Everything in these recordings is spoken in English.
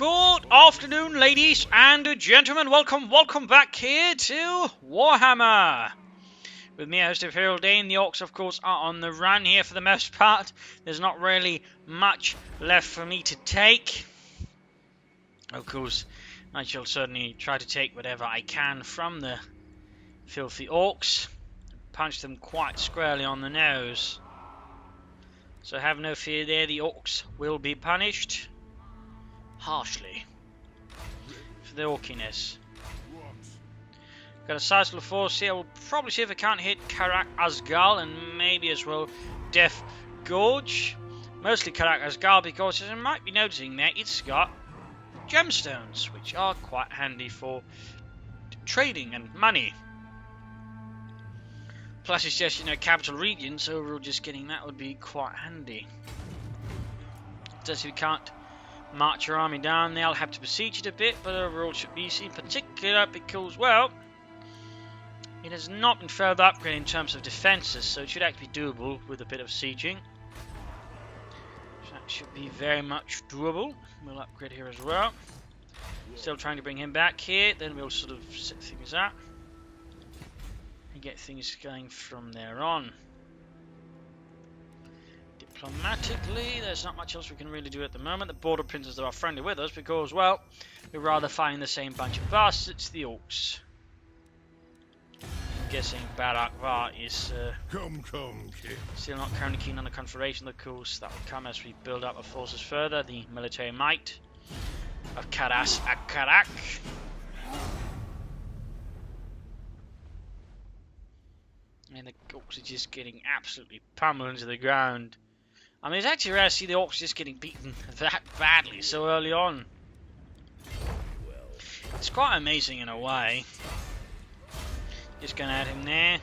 Good afternoon, ladies and gentlemen. Welcome back here to Warhammer. With me, host of Harold Dane. The Orcs, of course, are on the run here for the most part. There's not really much left for me to take. Of course, I shall certainly try to take whatever I can from the filthy Orcs. Punch them quite squarely on the nose. So have no fear there, the Orcs will be punished harshly for their orkiness. Got a sizable force here. We'll probably see if I can't hit Karak Asgal and maybe as well Death Gorge. Mostly Karak Asgal because, as you might be noticing there, it's got gemstones, which are quite handy for trading and money. Plus it's just, capital region, so overall just getting that would be quite handy. Just if we can't march your army down there, I'll have to besiege it a bit, but overall should be easy, in particular because, well, it has not been further upgraded in terms of defences, so it should actually be doable with a bit of sieging. So that should be very much doable. We'll upgrade here as well. Still trying to bring him back here, then we'll sort of set things up and get things going from there on. Diplomatically, there's not much else we can really do at the moment. The border princes are friendly with us because, well, we're rather fighting the same bunch of bastards, the Orcs. I'm guessing Barak Var is still not currently keen on the Confederation. Of course, that will come as we build up our forces further. The military might of Karas Akarak. And the Orcs are just getting absolutely pummeled into the ground. I mean, it's actually rare to see the Orcs just getting beaten that badly so early on. It's quite amazing in a way. Just going at him there.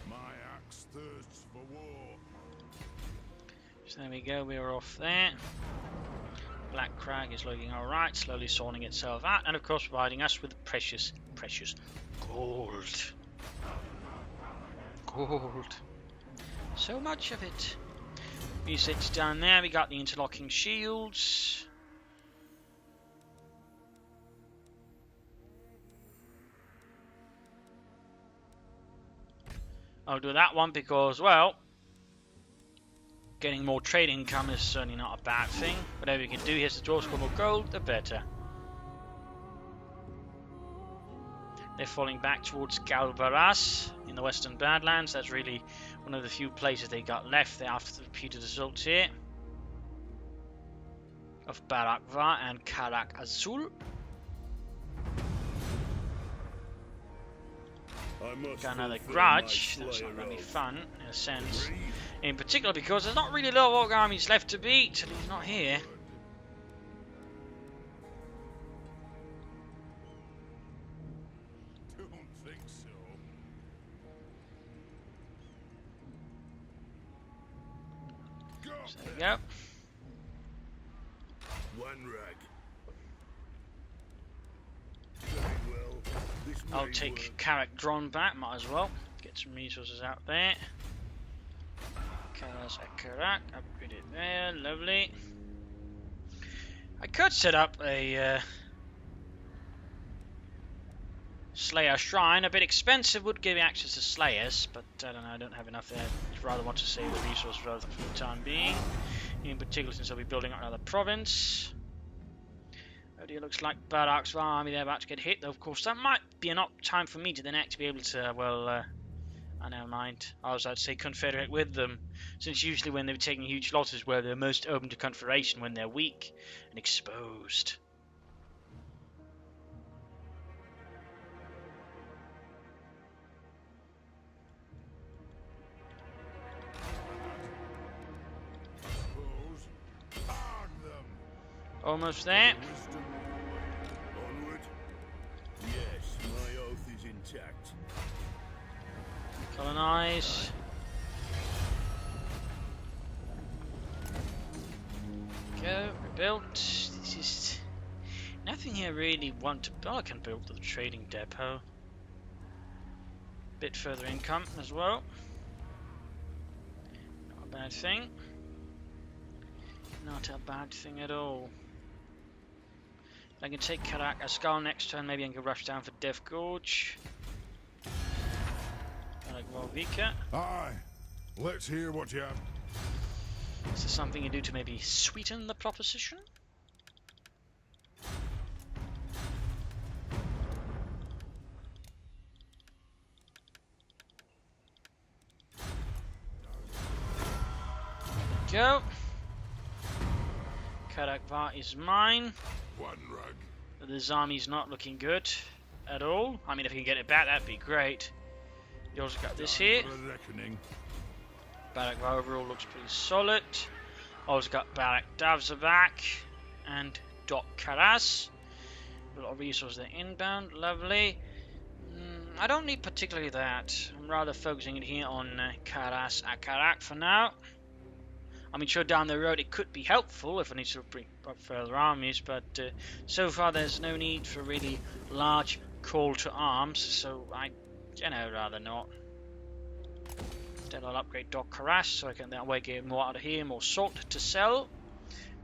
My axe thirsts for war. So there we go, we're off there. Black Crag is looking alright, slowly sorting itself out, and of course providing us with precious gold. Gold. So much of it. Resets down there, we got the interlocking shields. I'll do that one because, well, getting more trade income is certainly not a bad thing. Whatever you can do, here's the dwarves for more gold, the better. They're falling back towards Galvaras in the Western Badlands. That's really one of the few places they got left there after the repeated assaults here of Barakvar and Karak Azul. Got another grudge. That's not really fun in a sense. In particular because there's not really a lot of orc armies left to beat till he's not here. Don't think so. So there we go. One rag. Very well. This I'll may take work. Karak Dron back, might as well. Get some resources out there. Karas Akarak, upgrade it there, lovely. I could set up a Slayer Shrine, a bit expensive, would give me access to Slayers, but I don't know, I don't have enough there. I'd rather want to save the resources rather for the time being. In particular, since I'll be building up another province. Oh dear, looks like Barak's army, they're about to get hit, though of course that might be enough time for me to then actually be able to, well, I never mind. I was about to say confederate with them, since usually when they're taking huge losses where they're most open to confederation when they're weak and exposed. Suppose. Hard them. Almost there. Wisdom onward. Yes, my oath is intact. Colonize. Go, rebuilt. This is nothing here really want to. Oh, I can build the trading depot. Bit further income as well. Not a bad thing. Not a bad thing at all. I can take Karak Ascal next turn. Maybe I can rush down for Death Gorge. Like Volvika. Aye. Let's hear what you have. Is there something you do to maybe sweeten the proposition? Go. Karakvar is mine. One rug. But this army's not looking good at all. I mean, if you can get it back, that'd be great. You also got this here. Barak overall looks pretty solid. Also got Barak Davza back and Doc Karas. A lot of resources there inbound. Lovely. I don't need particularly that. I'm rather focusing it here on Karas Akarak for now. I mean, sure, down the road it could be helpful if I need to bring up further armies, but so far there's no need for really large call to arms, so I, rather not. Instead, I'll upgrade Doc Karas so I can that way get more out of here, more salt to sell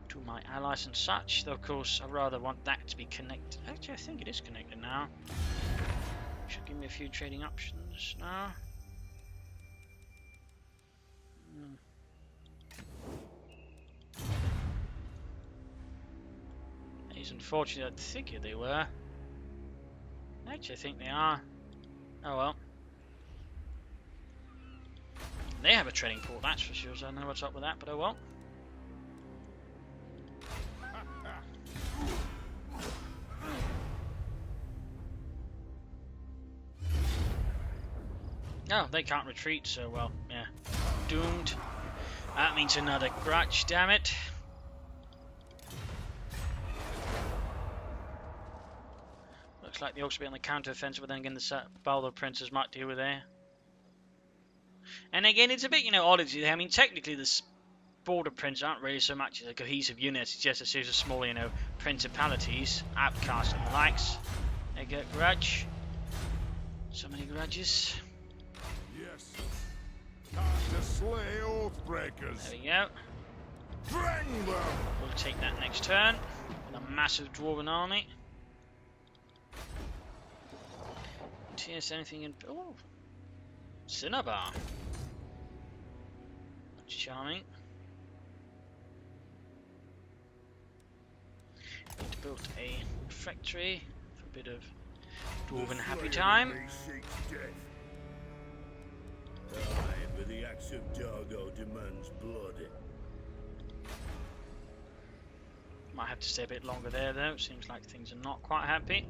to my allies and such. Though, of course, I rather want that to be connected. Actually, I think it is connected now. Should give me a few trading options now. It's unfortunate. I think they were. Actually, I think they are. Oh well. They have a trading port, that's for sure. So I don't know what's up with that, but oh well. Oh, they can't retreat, so well, yeah. Doomed. That means another grudge, damn it. Looks like the Orcs will be on the counter-offensive, but then again the Baldur Princes might deal with there. And again, it's a bit, oddity there. I mean, technically the Border Princes aren't really so much as a cohesive unit, it's just a series of small, principalities, outcasts and the likes. They get grudge. So many grudges. Yes. Time to slay Oathbreakers. There we go. Bring them. We'll take that next turn with a massive dwarven army. TS anything in... Oh! Cinnabar. That's charming. Need to build a factory for a bit of dwarven happy time. Aye, but the axe of Dargo demands blood. Might have to stay a bit longer there though, seems like things are not quite happy.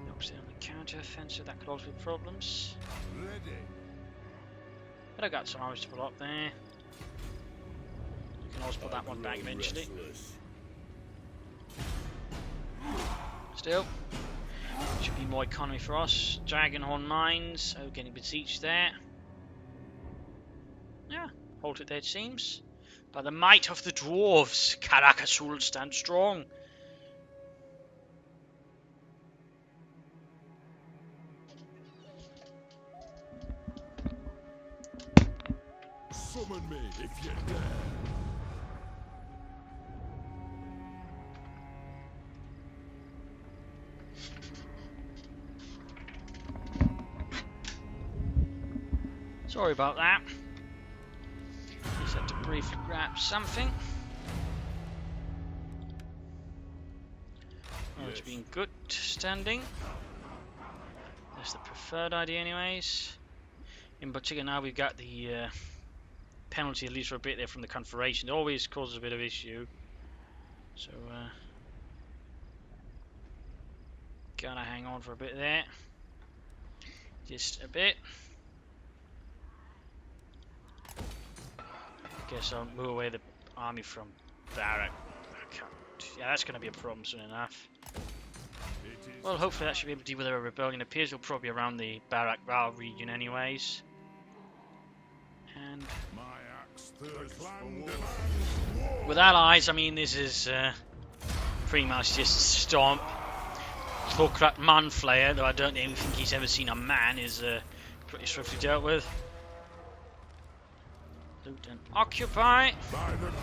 Obviously on the counter offensive, that could also be problems. Ready. But I got some armies to pull up there. You can also put that one back eventually. Still, should be more economy for us. Dragonhorn mines, oh, getting besieged there. Yeah, halted there it seems. By the might of the dwarves, Caracas stands strong. Summon me if you dare. Sorry about that. Just had to briefly grab something. Oh, it's been good standing. That's the preferred idea anyways. In particular now we've got the penalty at least for a bit there from the Confederation. It always causes a bit of issue. So gotta hang on for a bit there. Just a bit. Guess I'll move away the army from Barak. Yeah, that's going to be a problem soon enough. Well, hopefully that should be able to deal with a rebellion. It appears it'll probably be around the Barak Val region anyways. And with allies, I mean, this is pretty much just stomp. Thorkrat Manflayer, though I don't even think he's ever seen a man, is pretty swiftly dealt with. Loot and occupy. By the good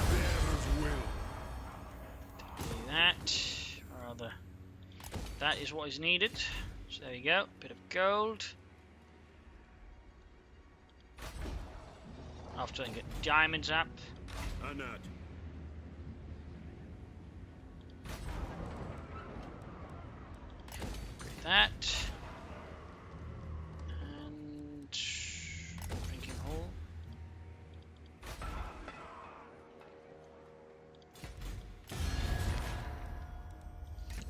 bearer's will. Do that. Or rather, that is what is needed. So there you go. Bit of gold. After I can get diamonds up. Anat. That. And drinking hole.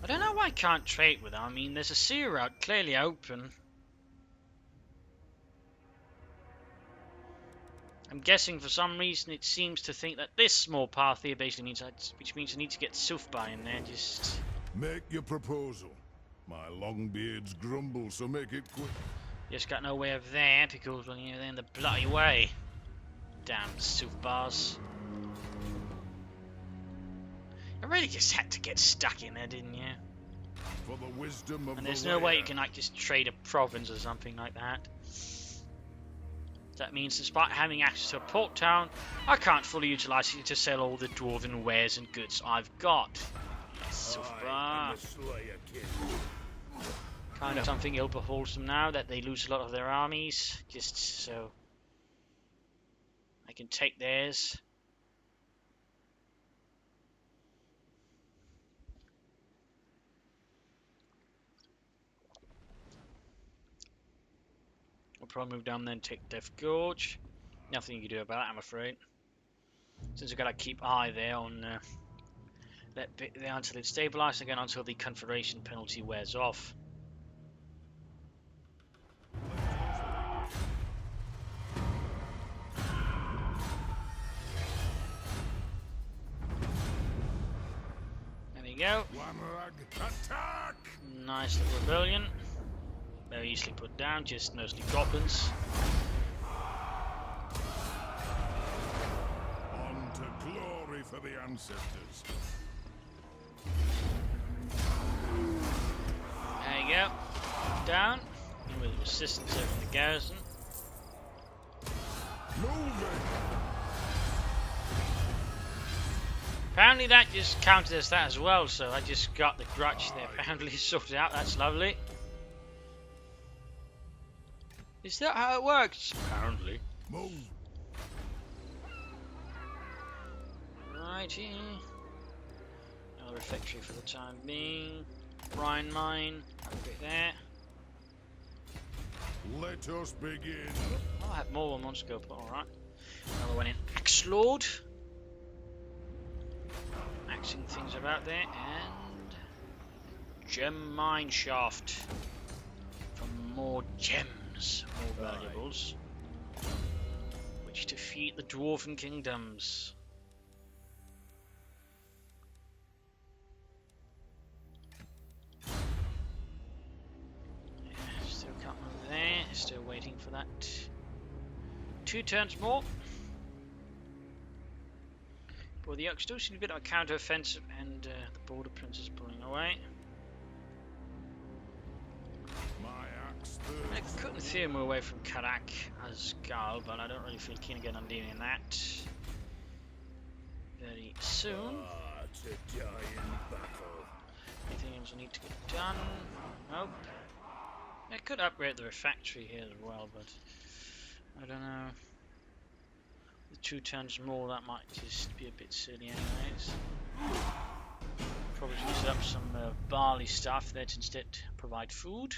I don't know why I can't trade with them. I mean, there's a sea route clearly open. I'm guessing for some reason it seems to think that this small path here basically means which means I need to get Sufba in there. Just Make your proposal. My longbeards grumble, so make it quick. just got no way of there because well, you know, they're in the bloody way. Damn Sufbas. I really just had to get stuck in there, didn't you? For the wisdom of And there's the no way lair. you can like just trade a province or something like that. That means despite having access to a port town, I can't fully utilize it to sell all the dwarven wares and goods I've got. I am the Slayer King. Kind of something ill befalls them now that they lose a lot of their armies, just so I can take theirs. I'll probably move down then and take Death Gorge. Nothing you can do about it, I'm afraid. Since I've got to keep eye there on that bit there until it's stabilised again, until the Confederation penalty wears off. There we go. Wamrag, attack! Nice little rebellion. Very easily put down, just mostly goblins. On to glory for the ancestors. There you go. Down. In with resistance there from the garrison. Moving! Apparently that just counted as that as well, so I just got the grudge there apparently sorted out. That's lovely. Is that how it works? Apparently. Move! Righty. Another refectory for the time being. Brine mine. Upgrade there. Let us begin. I'll have more than one scope, but alright. Another one in Axe Lord. Axing things about there. And gem mine shaft. For more gems. More valuables. Which to feed the dwarven kingdoms. Still can't move there. Still waiting for that. 2 turns more. But the Oaks still seem a bit of a counter-offensive, and the Border Prince is pulling away. My axe I thirsts. couldn't fear him away from Karak as Gal, but I don't really feel keen again on doing that very soon. Ah, to die in battle. Anything else I need to get done? Nope. I could upgrade the refectory here as well, but I don't know. With 2 turns more, that might just be a bit silly anyways. Probably use up some barley stuff that instead provide food.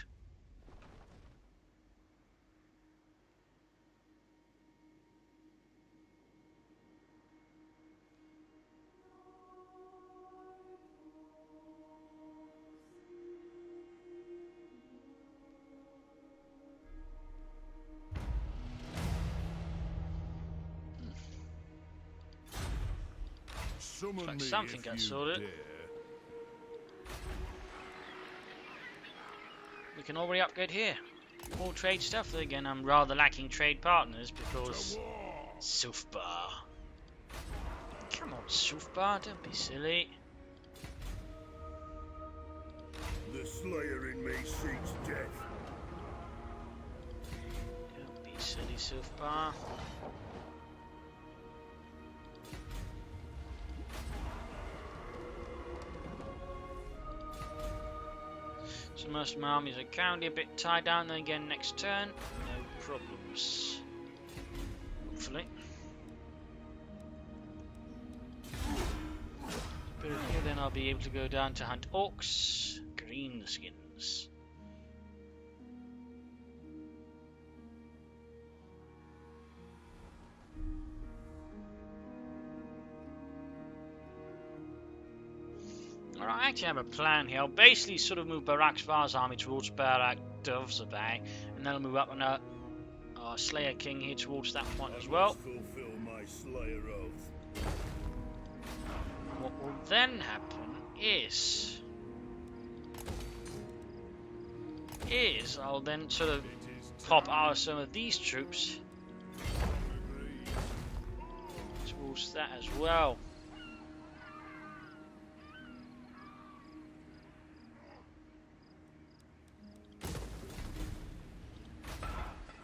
Summon Looks like me something if got you sorted. dare. We can already upgrade here. More trade stuff. Again, I'm rather lacking trade partners To because war! Sufbar. Come on, Sufbar, don't be silly. The The Slayer in me seeks death. Don't be silly, Silfbar. So most of my armies are currently a bit tied down. Then again, next turn, no problems. Hopefully. But here, then I'll be able to go down to hunt orcs, greenskins. Alright, I actually have a plan here. I'll basically sort of move Barak Svar's army towards Barak Dovzabay, and then I'll move up on our Slayer King here towards that point as well. Fulfill my Slayer oath. What will then happen is I'll then sort of pop out some of these troops towards that as well.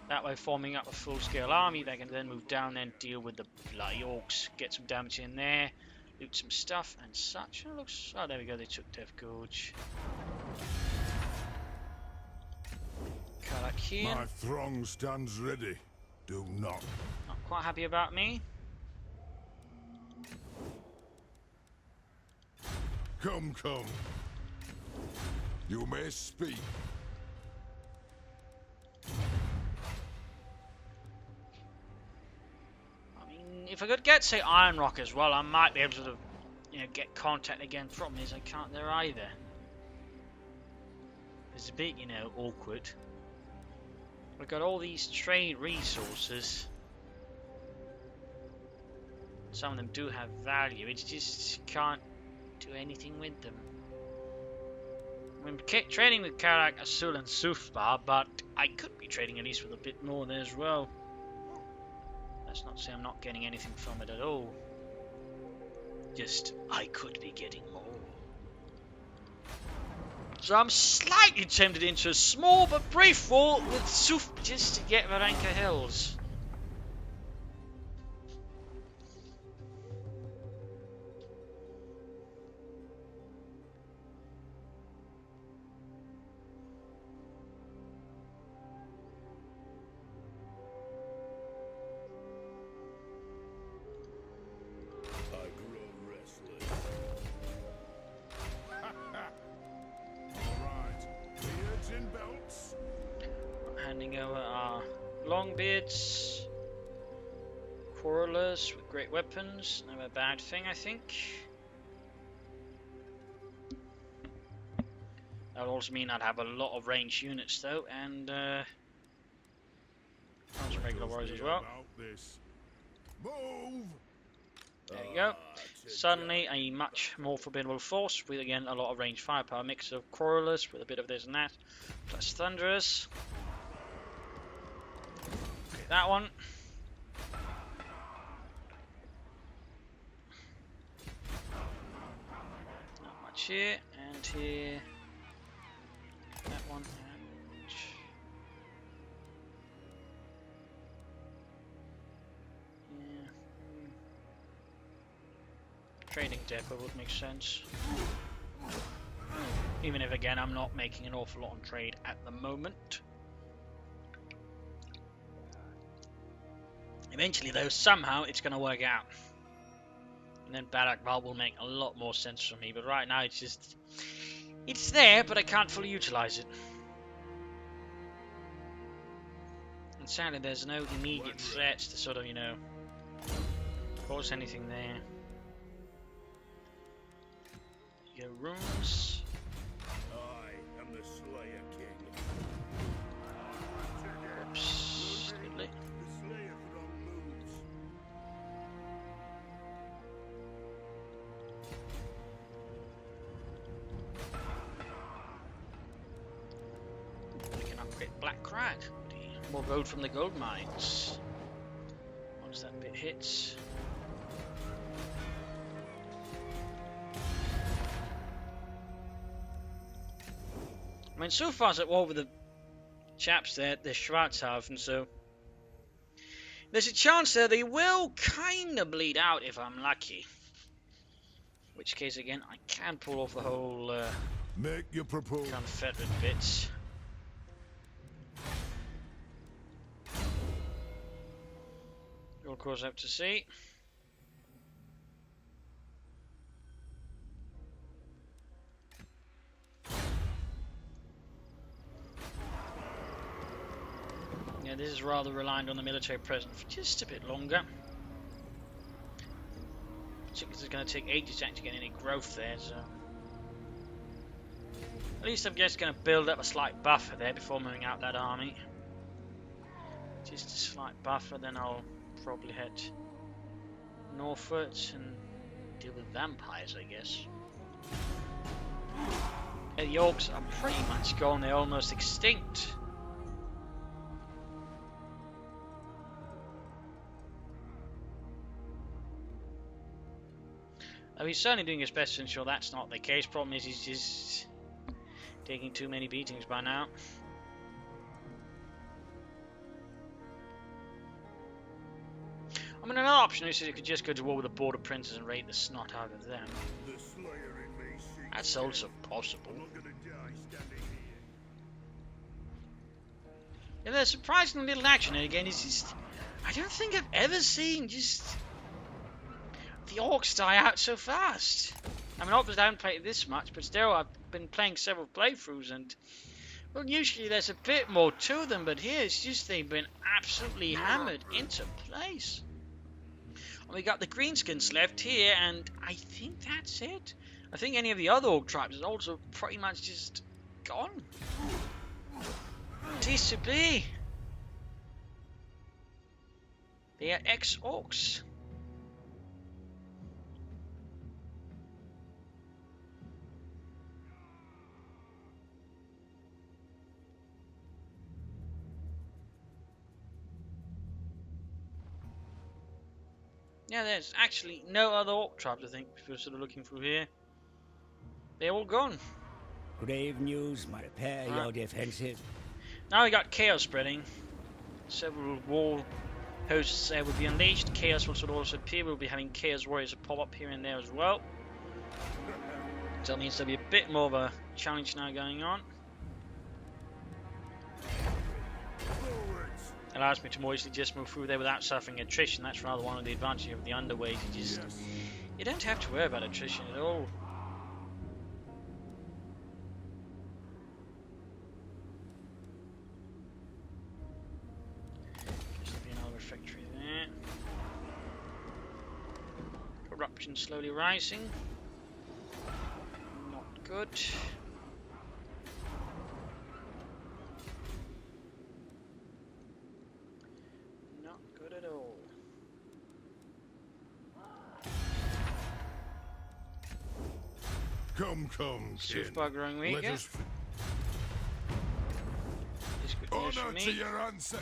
That way, forming up a full-scale army, they can then move down and deal with the bloody orcs, get some damage in there, loot some stuff and such. Oh, looks. Oh, there we go. They took Death Gorge. Kalakian. My throng stands ready. Do not. Not quite happy about me. Come, come. You may speak. If I could get, say, Iron Rock as well, I might be able to, get contact again. Problem is, I can't there either. It's a bit, awkward. We've got all these trade resources. Some of them do have value. It's just can't do anything with them. I'm trading with Karak, Asul, and Sufbar, but I could be trading at least with a bit more there as well. That's not to say I'm not getting anything from it at all. Just, I could be getting more. So I'm slightly tempted into a small but brief war with Suf just to get Varanka Hills. Handing over our Longbeards, Quarrelers with great weapons, never a bad thing, I think. That would also mean I'd have a lot of ranged units though, and some regular warriors as well. Move. There you go. Suddenly a much more formidable force with again a lot of ranged firepower, mix of Quarrelers with a bit of this and that, plus Thunderers. That one. Not much here, and here. That one, and yeah. Trading depot would make sense. Even if again I'm not making an awful lot on trade at the moment. Eventually though, somehow it's going to work out. And then Barak Val will make a lot more sense for me. But right now it's just... it's there, but I can't fully utilize it. And sadly there's no immediate threats to sort of, cause anything there. Go runes. I am the Slayer King. Oops, deadly. The Slayer throng moves. We can upgrade Black Crag. More gold from the gold mines. Once that bit hits. I mean, so far it's at war with the chaps there, the Schwarzhafen, so there's a chance there they will kind of bleed out if I'm lucky. In which case, again, I can pull off the whole Make your proposal. Confederate bits. We'll of course have to see. Yeah, this is rather reliant on the military presence for just a bit longer. Because it's going to take ages to actually get any growth there, so at least I'm just going to build up a slight buffer there before moving out that army. Just a slight buffer, then I'll probably head northwards and deal with vampires, I guess. Yeah, the orcs are pretty much gone, they're almost extinct. He's certainly doing his best to ensure that's not the case. Problem is he's just taking too many beatings by now. I mean, another option is you could just go to war with the border princes and raid the snot out of them. That's also possible. Yeah, there's surprisingly little action, and again, it's just, I don't think I've ever seen just the orcs die out so fast. I mean, obviously I haven't played this much, but still I've been playing several playthroughs, and well, usually there's a bit more to them, but here it's just they've been absolutely hammered into place. And we got the greenskins left here, and I think that's it. I think any of the other orc tribes is also pretty much just gone. It is to be. They are ex-orcs. Yeah, there's actually no other orc tribes, I think, if you're sort of looking through here. They're all gone. Grave news, my repair your defensive. Now we got chaos spreading. Several wall hosts will be unleashed. Chaos will sort of also appear. We'll be having chaos warriors pop up here and there as well. So that means there'll be a bit more of a challenge now going on. Allows me to more easily just move through there without suffering attrition. That's rather one of the advantages of the underways. You don't have to worry about attrition at all. Just be another factory there. Corruption slowly rising. Not good. Come, Super growing weak. Let us honor to your ancestors.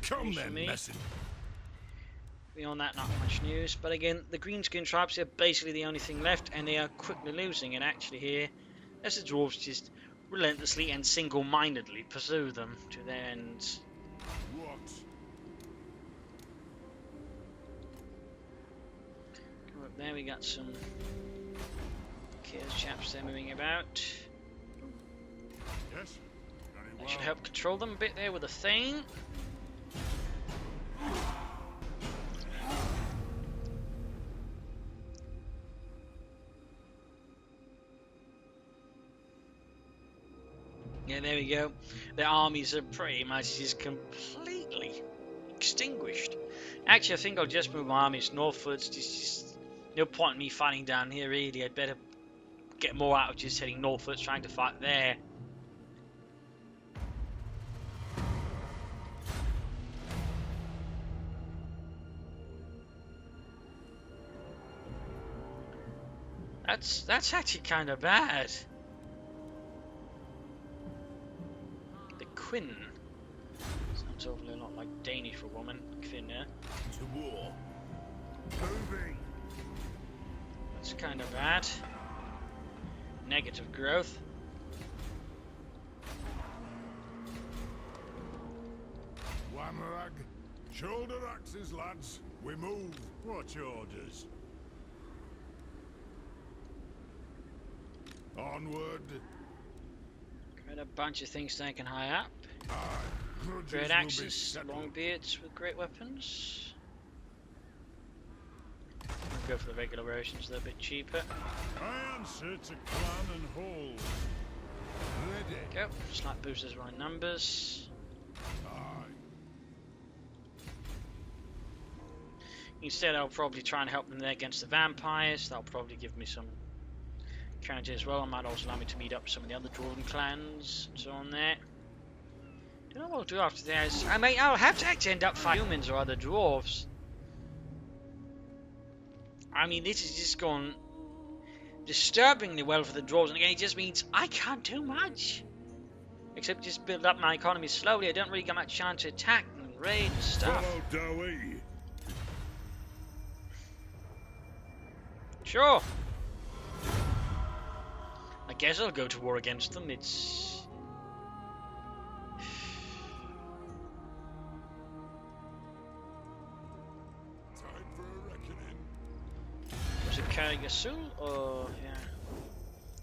Come then, messenger. Beyond that, not much news. But again, the greenskin tribes are basically the only thing left, and they are quickly losing. And actually here, as the dwarves just relentlessly and single-mindedly pursue them to their ends. What? Come up there, we got some chaos chaps there moving about. Yes. That should help control them a bit there with a thing. Yeah, there we go. Their armies are pretty much just completely extinguished. Actually, I think I'll just move my armies northwards. Just no point in me fighting down here, really. I'd better get more out of just heading northwards, trying to fight there. That's actually kind of bad. The Quinn. Sounds awfully a lot like Danish for a woman. Quinn, yeah? To war. Moving. That's kind of bad. Negative growth. Hammerag. Shoulder axes, lads. We move. What orders? Onward. Got a bunch of things taken high up. Aye. Grudges Great will be axes, settled. long beards with great weapons. We'll go for the regular versions, they're a bit cheaper. I answer to clan and hold. Ready. Go, slight boost as well in numbers. Aye. Instead, I'll probably try and help them there against the vampires. That'll probably give me some counter as well. It might also allow me to meet up with some of the other dwarven clans and so on there. Don't know what I'll do after this. I mean, I'll have to actually end up fighting humans or other dwarves. I mean, this is just gone disturbingly well for the dwarves, and again, it just means I can't do much. Except just build up my economy slowly. I don't really get much chance to attack and raid and stuff. Follow Dowie. Sure. I guess I'll go to war against them. It's... Time for a reckoning. Was it Karayasul? Oh, yeah.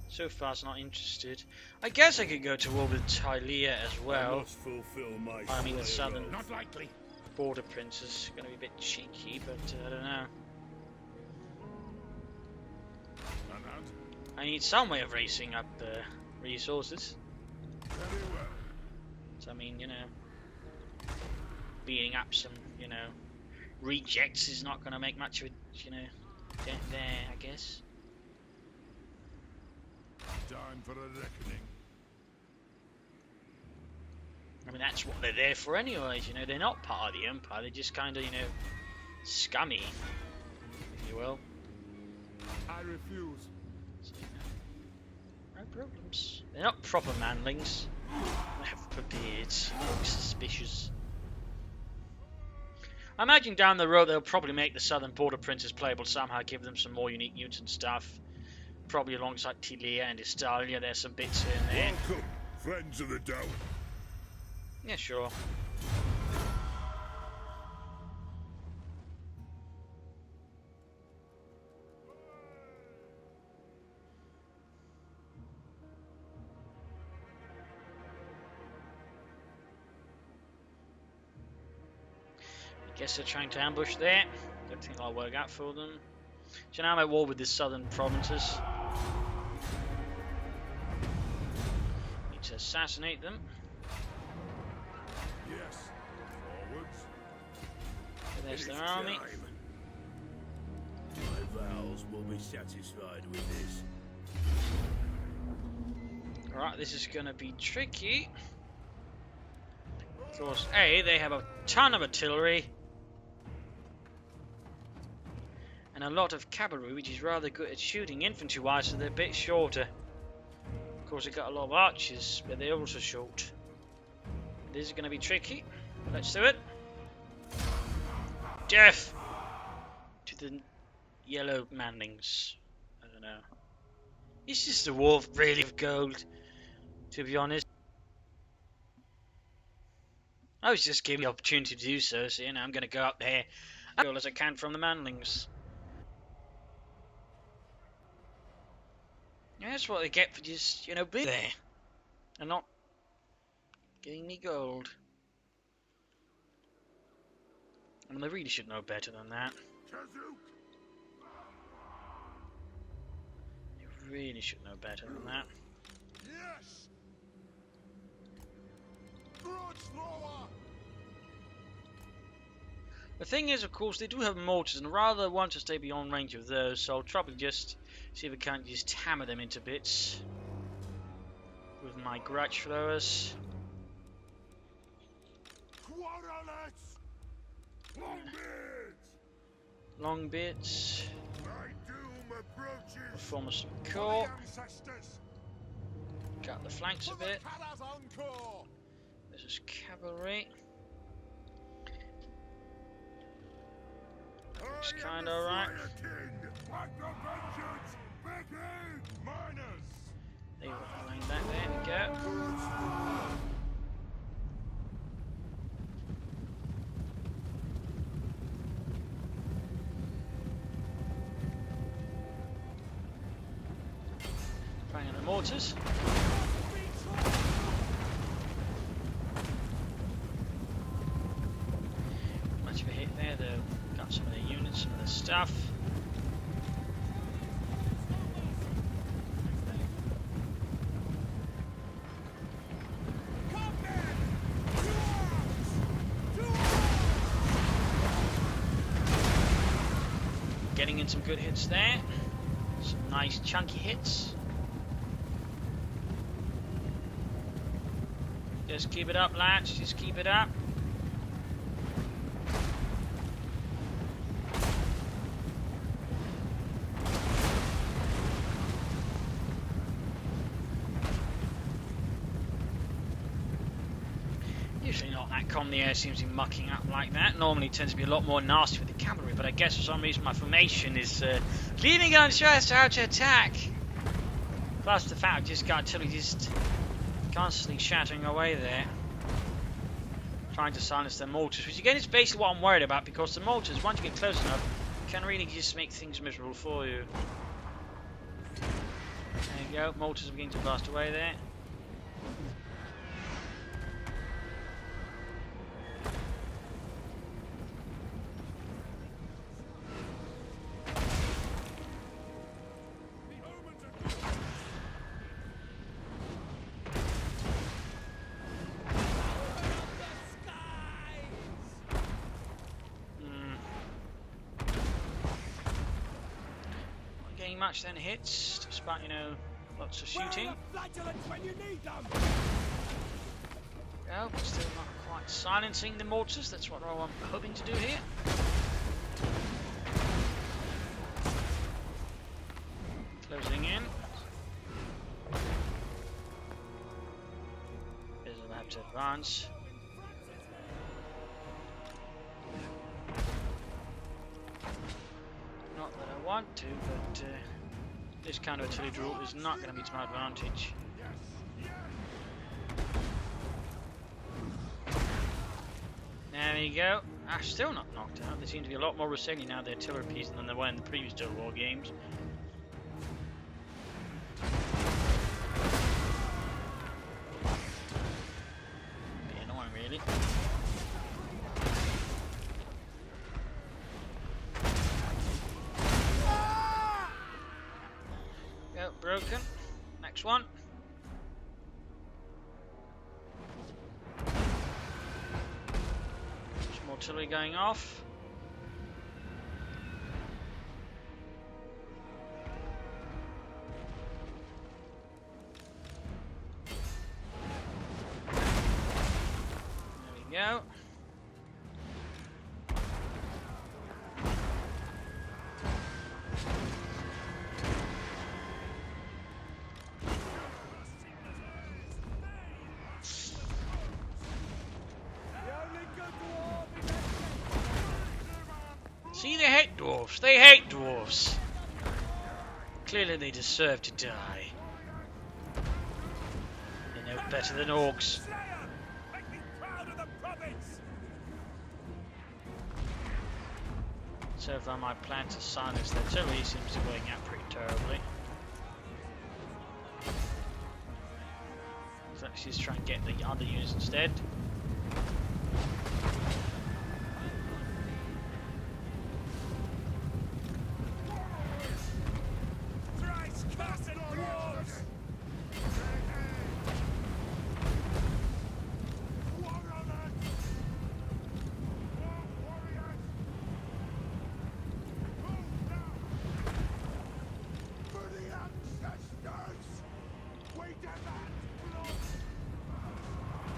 So far, it's not interested. I guess I could go to war with Tylea as I well. must fulfill my I mean, the slayer southern oath. Not likely. border prince is going to be a bit cheeky, but I don't know. Anad. I need some way of racing up resources. Very well. So, I mean, you know, beating up some, you know, rejects is not going to make much of a, you know, dent there, I guess. Time for a reckoning. I mean, that's what they're there for anyways, you know, they're not part of the Empire, they're just kind of, you know, scummy, if you will. I refuse. So, you know, no problems. They're not proper manlings. They have beards, you know, suspicious. I imagine down the road they'll probably make the southern border princes playable somehow, give them some more unique units and stuff. Probably alongside Tylea and Estalia, there's some bits here and there. Welcome, friends of the Dowie. Yeah, sure. I guess they're trying to ambush there. Don't think that'll work out for them. So now I'm at war with the southern provinces. Need to assassinate them. Yes. Forwards. So there's It is their army. time. My vows will be satisfied with this. Alright, this is going to be tricky. Of course, A, they have a ton of artillery. And a lot of cavalry, which is rather good at shooting infantry-wise, so they're a bit shorter. Of course, they've got a lot of archers, but they're also short. This is going to be tricky. Let's do it. Death to the yellow manlings. I don't know. It's just a war really of gold, to be honest. I was just given the opportunity to do so, so you know, I'm going to go up there as well as I can from the manlings. Yeah, that's what they get for just, you know, being there and not getting any gold. I mean, they really should know better than that. They really should know better than that. Yes. Grudge thrower. The thing is, of course, they do have mortars, and rather I want to stay beyond range of those, so I'll probably just see if I can't just hammer them into bits with my grudge throwers. Quarrelets. Longbeards. Long bits. My doom approaches. Form some core. Ancestors. Cut the flanks a bit. Cala's encore. This is cavalry. Looks kinda alright. They were lying back there, we go. mortars. Much of a hit there, though. Got some of the units, some of the stuff. Getting in some good hits there. Some nice chunky hits. Just keep it up, lads. Just keep it up. Usually not that common. The air seems to be mucking up like that. Normally it tends to be a lot more nasty with the cavalry, but I guess for some reason my formation is leaving unstressed how to attack. Plus the fact I just got artillery just constantly shattering away there, trying to silence their mortars, which again is basically what I'm worried about, because the mortars, once you get close enough, can really just make things miserable for you. There you go, mortars are beginning to blast away there. Much then hits, despite, you know, lots of shooting. Oh, but still not quite silencing the mortars. That's what I'm hoping to do here. Closing in. I'll have to advance. Not that I want to, but this kind of artillery drill is not going to be to my advantage. There we go. Ah, still not knocked out. They seem to be a lot more resilient now, the artillery piece, than they were in the previous Total War games. Be annoying, really. Broken. Next one. Some more artillery going off. There we go. See, they hate dwarfs. They hate dwarfs. Clearly they deserve to die. They know better than orcs. So far my plan to silence their artillery seems to be going out pretty terribly. Let's just try and get the other units instead.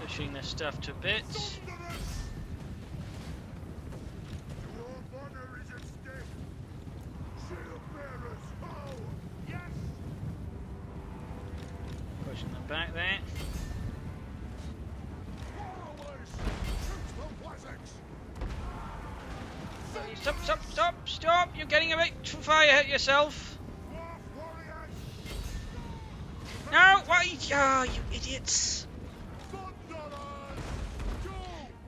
Pushing their stuff to bits. Pushing them back there. Stop! You're getting a bit too far ahead yourself. No! Why? Oh, you idiots!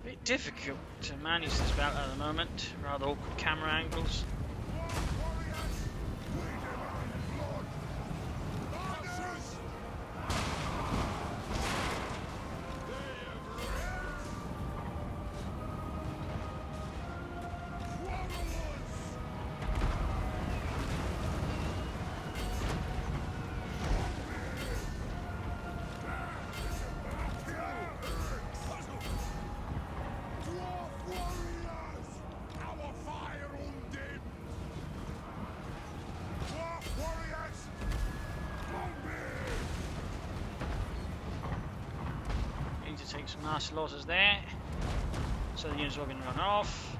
Bit difficult to manage this battle at the moment. Rather awkward camera angles. Nasty losses there. So the units have been run off.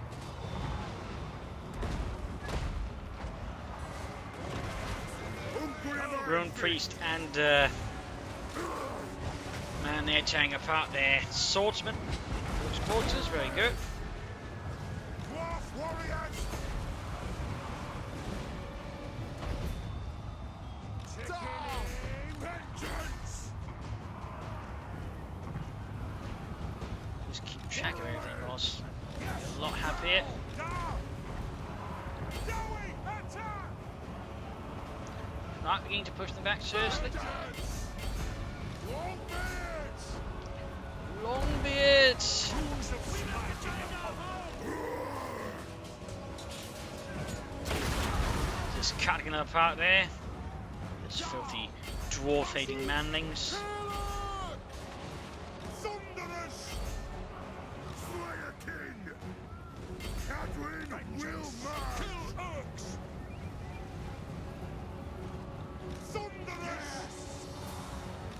Rune Priest and man, they're tearing apart their swordsman. Those quarters, very good. Dwarf warriors! Vengeance! Just keep track of everything, Ross. A lot happier. Right, beginning to push them back, seriously. Longbeards! Just cutting them apart there. Those filthy dwarf-hating manlings. Thunderous! Slayer King! Catherine will march! Kill Hooks! Thunderous!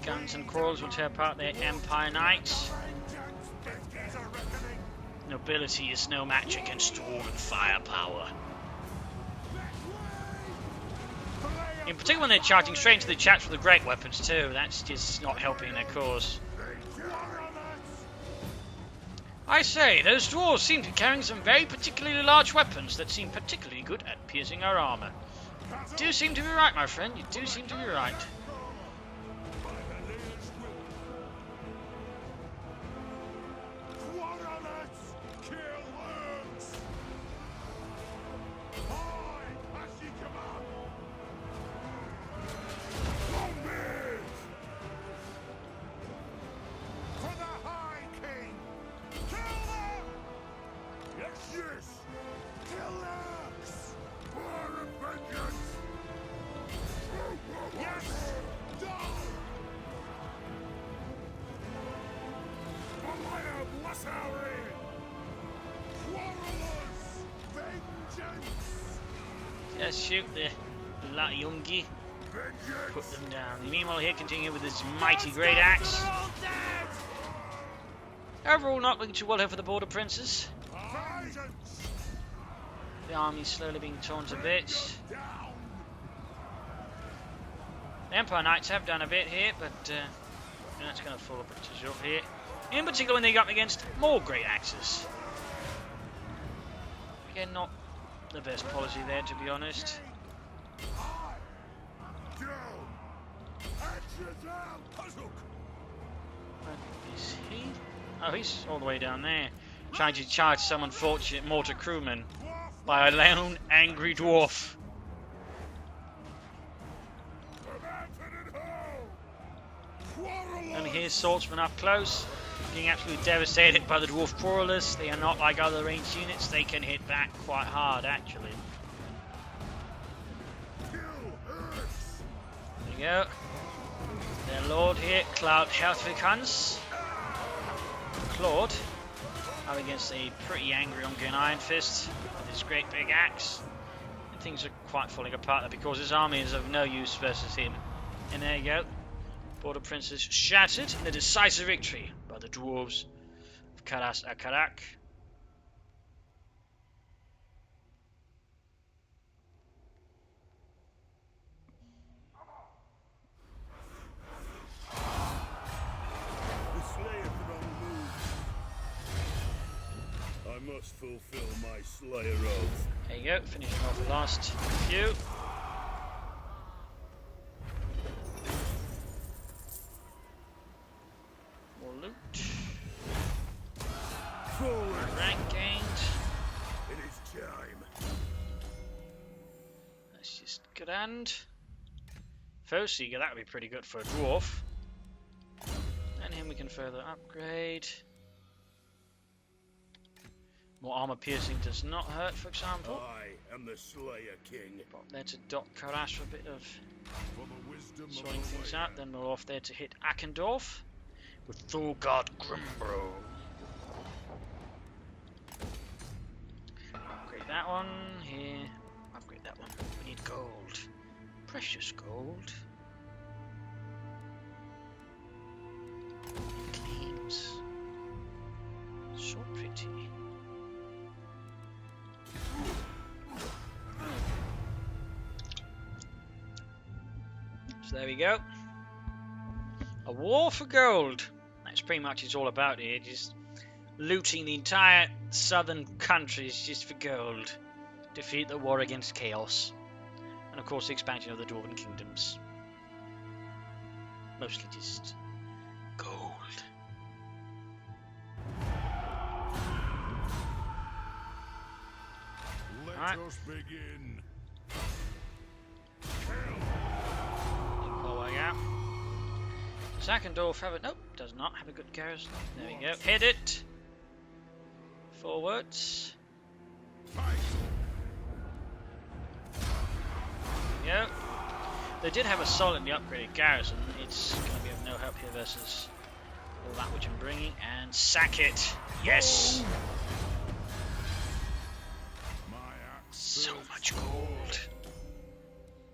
Guns and quarrels will tear apart their Empire Knights. Nobility is no match against dwarven firepower. In particular when they're charging straight into the chaps with the great weapons too, that's just not helping their cause. I say, those dwarves seem to be carrying some very particularly large weapons that seem particularly good at piercing our armour. You do seem to be right, my friend, you do seem to be right. Just shoot the Youngie. Put them down. Meanwhile, here continue with his mighty great axe. Overall, not looking too well here for the border princes. The army's slowly being torn to bits. The Empire Knights have done a bit here, but that's going to fall a bit too short here. In particular, when they got against more great axes. Again, not the best policy there, to be honest. Where is he? Oh, he's all the way down there, trying to charge some unfortunate mortar crewman by a lone angry dwarf. And here's swordsman up close, being absolutely devastated by the dwarf quarrelers. They are not like other ranged units, they can hit back quite hard actually. There you go. Their lord here, Cloud Helfrikans. Claude up against a pretty angry Ungern Iron Fist with his great big axe. And things are quite falling apart because his army is of no use versus him. And there you go. Border princes shattered in a decisive victory by the dwarves of Karas Akarak. The Slayer throng moves. I must fulfill my Slayer oath. There you go, finishing off the last few. More loot. Forward. Rank gained. It is time. Let's just grand. Fosseeger, that would be pretty good for a dwarf. And him we can further upgrade. More armor piercing does not hurt, for example. I am the Slayer King. Pop there to Dot Karash for a bit of For the wisdom of sorting the things Slayer. out. Then we're off there to hit Akendorf with Thulgard Grimbro. Upgrade that one here. Upgrade that one. We need gold. Precious gold. Claims. So there we go. A war for gold. That's pretty much it's all about here. Just looting the entire southern countries just for gold. Defeat the war against chaos. And of course the expansion of the Dwarven kingdoms. Mostly just gold. Let us begin. Oh, yeah. Dwarf have it? Nope, does not have a good garrison. There we go. Hit it. Forwards. Yep. They did have a solidly upgraded garrison. It's going to be of no help here versus all that which I'm bringing. And sack it. Yes. So much gold.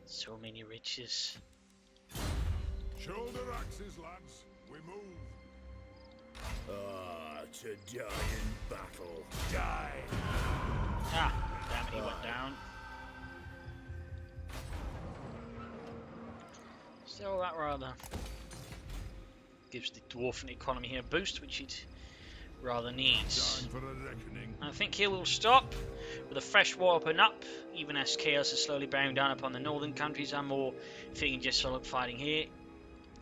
So many riches. Shoulder axes, lads. We move. Ah, to die in battle. Die. Ah, damn it, he went down. Still, that rather gives the dwarven economy here a boost, which it rather needs. Time for a reckoning. I think here we'll stop with a fresh war open up, even as chaos is slowly bearing down upon the northern countries. I'm more feeling just solid fighting here,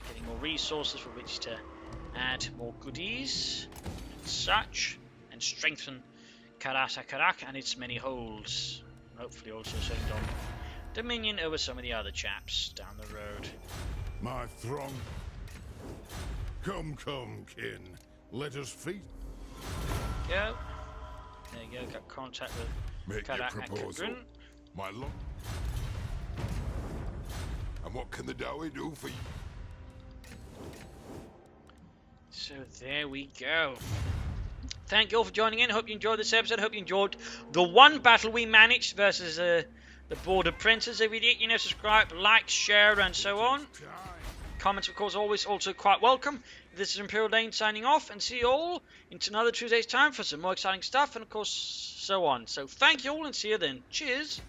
getting more resources for which to add more goodies and such, and strengthen Karak and its many holds. Hopefully also send on dominion over some of the other chaps down the road. My throng. Come, kin. Let us feast. Go. There you go, got contact with Make your Karak and proposal. Kagrin. My lord. And what can the Dowie do for you? So there we go. Thank you all for joining in. Hope you enjoyed this episode. Hope you enjoyed the one battle we managed versus the Border Princes. If you did, subscribe, like, share, and so on. Comments, of course, always also quite welcome. This is Imperial Dane signing off, and see you all in another Tuesday's time for some more exciting stuff, and of course, so on. So thank you all, and see you then. Cheers.